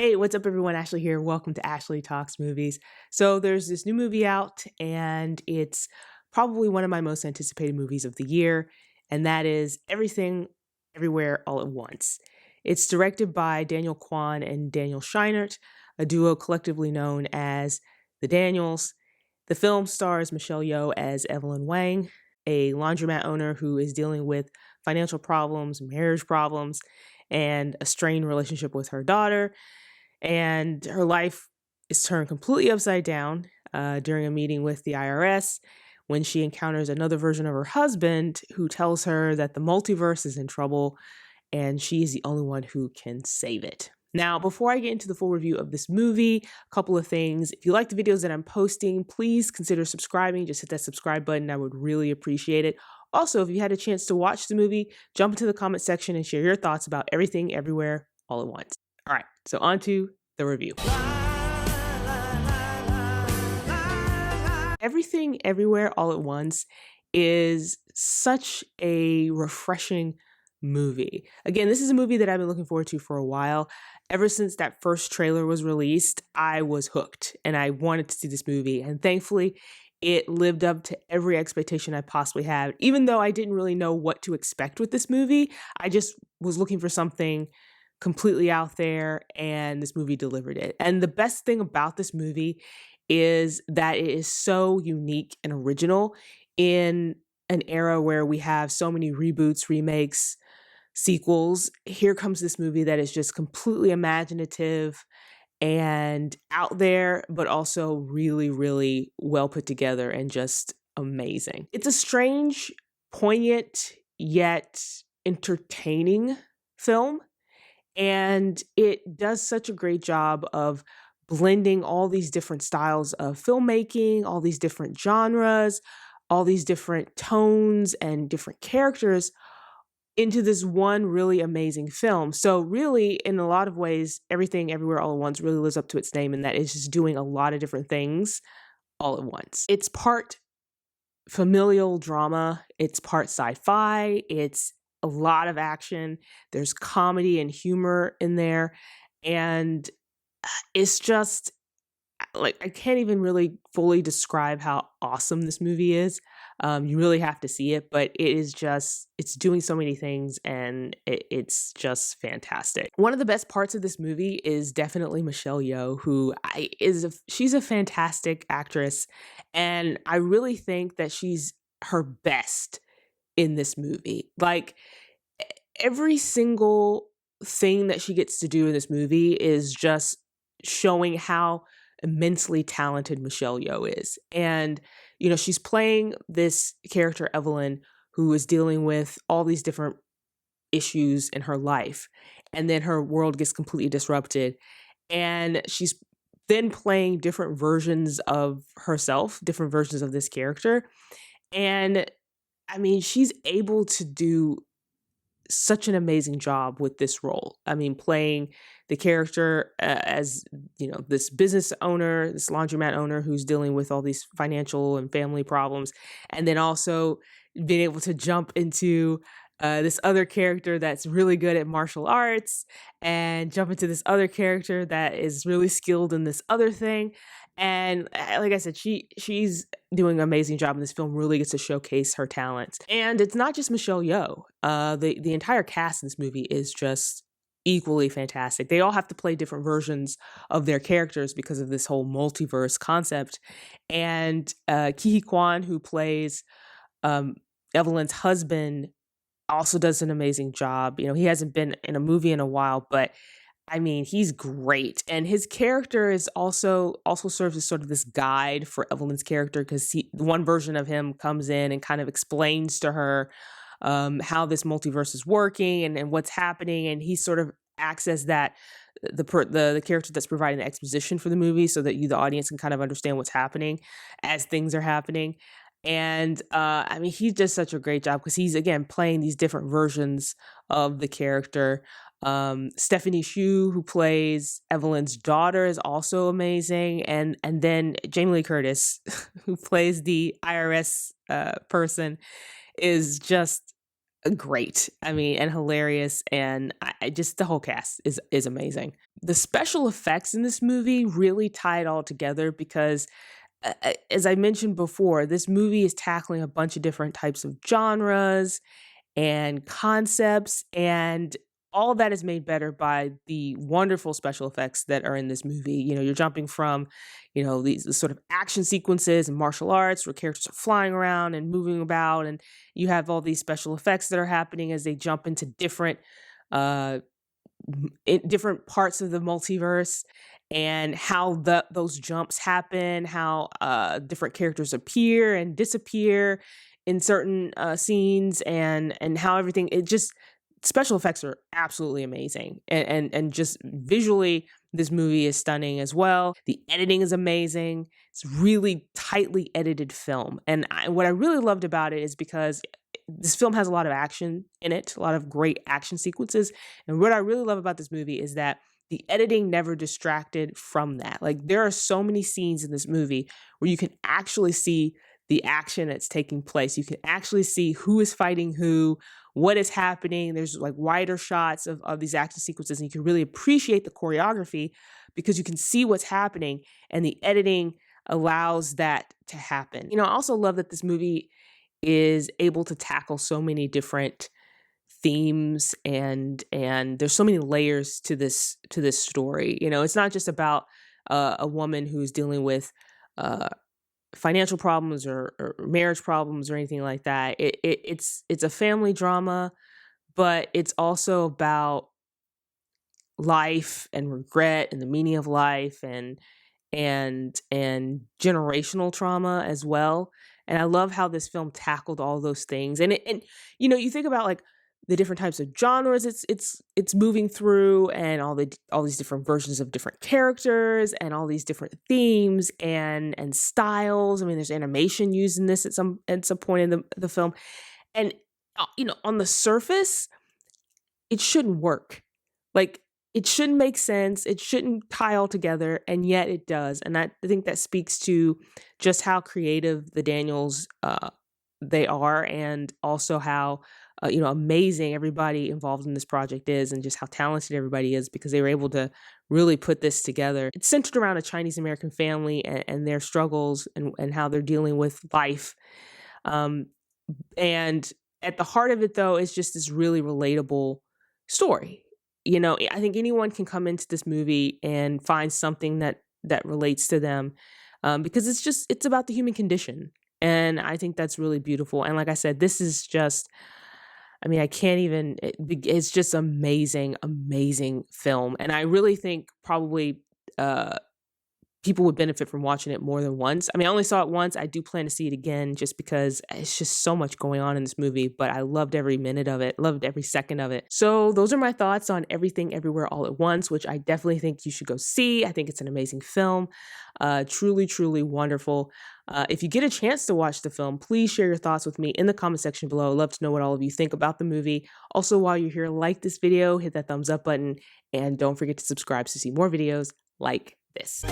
Hey, what's up, everyone? Ashley here. Welcome to Ashley Talks Movies. So, there's this new movie out, and it's probably one of my most anticipated movies of the year, and that is Everything, Everywhere, All at Once. It's directed by Daniel Kwan and Daniel Scheinert, a duo collectively known as the Daniels. The film stars Michelle Yeoh as Evelyn Wang, a laundromat owner who is dealing with financial problems, marriage problems, and a strained relationship with her daughter. And her life is turned completely upside down during a meeting with the IRS when she encounters another version of her husband who tells her that the multiverse is in trouble and she is the only one who can save it. Now, before I get into the full review of this movie, a couple of things. If you like the videos that I'm posting, please consider subscribing. Just hit that subscribe button. I would really appreciate it. Also, if you had a chance to watch the movie, jump into the comment section and share your thoughts about Everything, Everywhere, All at Once. All right, so on to the review. Everything, Everywhere, All at Once is such a refreshing movie. Again, this is a movie that I've been looking forward to for a while. Ever since that first trailer was released, I was hooked and I wanted to see this movie. And thankfully, it lived up to every expectation I possibly had. Even though I didn't really know what to expect with this movie, I just was looking for something completely out there, and this movie delivered it. And the best thing about this movie is that it is so unique and original in an era where we have so many reboots, remakes, sequels. Here comes this movie that is just completely imaginative and out there, but also really, really well put together and just amazing. It's a strange, poignant, yet entertaining film. And it does such a great job of blending all these different styles of filmmaking, all these different genres, all these different tones and different characters into this one really amazing film. So really, in a lot of ways, Everything, Everywhere, All at Once really lives up to its name in that it's just doing a lot of different things all at once. It's part familial drama, it's part sci-fi, it's a lot of action, there's comedy and humor in there, and it's just like I can't even really fully describe how awesome this movie is. You really have to see it, but it's doing so many things and it's just fantastic. One of the best parts of this movie is definitely Michelle Yeoh, who she's a fantastic actress, and I really think that she's her best in this movie. Like every single thing that she gets to do in this movie is just showing how immensely talented Michelle Yeoh is. And, she's playing this character, Evelyn, who is dealing with all these different issues in her life. And then her world gets completely disrupted. And she's then playing different versions of herself, different versions of this character. And I mean, she's able to do such an amazing job with this role. I mean, playing the character as, this business owner, this laundromat owner who's dealing with all these financial and family problems. And then also being able to jump into this other character that's really good at martial arts and jump into this other character that is really skilled in this other thing. And like I said, she's doing an amazing job in this film, really gets to showcase her talents. And it's not just Michelle Yeoh. The entire cast in this movie is just equally fantastic. They all have to play different versions of their characters because of this whole multiverse concept. And Quan, who plays Evelyn's husband, also does an amazing job. He hasn't been in a movie in a while, but I mean, he's great. And his character is also serves as sort of this guide for Evelyn's character, because one version of him comes in and kind of explains to her how this multiverse is working and what's happening. And he sort of acts as that the character that's providing the exposition for the movie so that you, the audience, can kind of understand what's happening as things are happening. And I mean, he does such a great job because he's, again, playing these different versions of the character. Stephanie Hsu, who plays Evelyn's daughter, is also amazing. And then Jamie Lee Curtis, who plays the IRS person, is just great. I mean, and hilarious, and I just the whole cast is amazing. The special effects in this movie really tie it all together because, as I mentioned before, this movie is tackling a bunch of different types of genres and concepts, and all of that is made better by the wonderful special effects that are in this movie. You know, you're jumping from, you know, these sort of action sequences and martial arts where characters are flying around and moving about, and you have all these special effects that are happening as they jump into uh, different parts of the multiverse, and how those jumps happen, how different characters appear and disappear in certain scenes, and how everything, it just, special effects are absolutely amazing, and just visually this movie is stunning as well. The editing is amazing. It's really tightly edited film, and what I really loved about it is because this film has a lot of action in it, a lot of great action sequences. And what I really love about this movie is that the editing never distracted from that. Like, there are so many scenes in this movie where you can actually see the action that's taking place. You can actually see who is fighting who, what is happening. There's like wider shots of these action sequences, and you can really appreciate the choreography because you can see what's happening, and the editing allows that to happen. You know, I also love that this movie is able to tackle so many different themes, and there's so many layers to this story. You know, it's not just about a woman who's dealing with financial problems or marriage problems or anything like that. It's a family drama, but it's also about life and regret and the meaning of life, and generational trauma as well. And I love how this film tackled all those things. And you know, you think about like the different types of genres it's moving through, and all these different versions of different characters, and all these different themes and styles. I mean, there's animation used in this at some point in the film. And you know, on the surface, it shouldn't work. Like, it shouldn't make sense. It shouldn't tie all together, and yet it does. And I think that speaks to just how creative the Daniels they are, and also how you know, amazing everybody involved in this project is, and just how talented everybody is, because they were able to really put this together. It's centered around a Chinese American family and their struggles, and how they're dealing with life. And at the heart of it, though, is just this really relatable story. You know, I think anyone can come into this movie and find something that relates to them, because it's about the human condition. And I think that's really beautiful. And like I said, this is just, I mean, I can't even, it's just amazing, amazing film. And I really think probably people would benefit from watching it more than once. I mean, I only saw it once. I do plan to see it again, just because it's just so much going on in this movie, but I loved every minute of it, loved every second of it. So those are my thoughts on Everything Everywhere All at Once, which I definitely think you should go see. I think it's an amazing film. Truly, truly wonderful. If you get a chance to watch the film, please share your thoughts with me in the comment section below. I'd love to know what all of you think about the movie. Also, while you're here, like this video, hit that thumbs up button, and don't forget to subscribe to see more videos like this.